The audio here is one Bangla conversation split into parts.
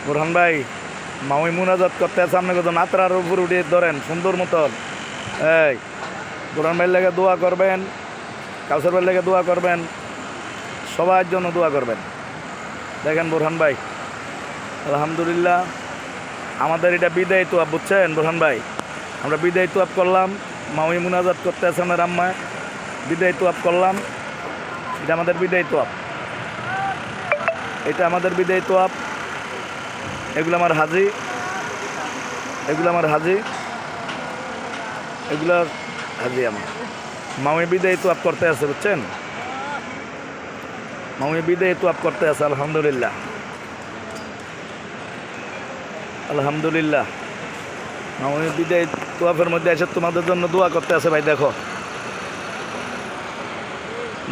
বুরহান ভাই মামি মুনাজাত করতে আছে, আপনি কত নাতরার উপর উঠিয়ে ধরেন সুন্দর মতন। এই বুরহান ভাইয়ের লেগে দোয়া করবেন, কাউসার ভাইয়ের লেগে দোয়া করবেন, সবার জন্য দোয়া করবেন। দেখেন বুরহান ভাই আলহামদুলিল্লাহ আমাদের এটা বিদায় তোয়াব, বুঝছেন বুরহান ভাই? আমরা বিদায় তোয়াব করলাম, মামি মুনাজাত করতে আছে আমার আম্মায়, বিদায় তোয়াব করলাম। এটা আমাদের বিদায় তোয়াব, এটা আমাদের বিদায় তোয়াব। এগুলো আমার হাজি, এগুলো আমার হাজি, এগুলো হাজি আমার। মামি বিদায় তোয়াব করতে আছে, বুঝছেন? মামি বিদায় তোয়াব করতে আছে আলহামদুলিল্লাহ, আলহামদুলিল্লাহ। মামি বিদায় তোয়াফের মধ্যে এসে তোমাদের জন্য দোয়া করতে আছে ভাই। দেখো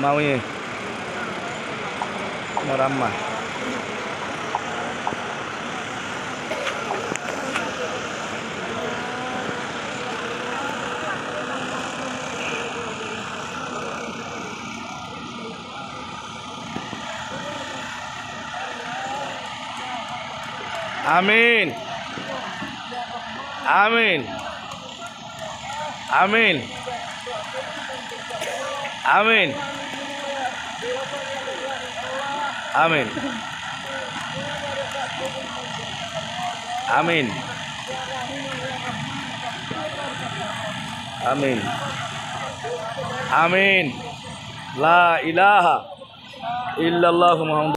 মামি আমার আম্মা, আমিন আমিন আমিন আমিন আমিন আমিন আমিন আমিন। লা ইলাহা ইল্লাল্লাহু মুহাম্মাদুর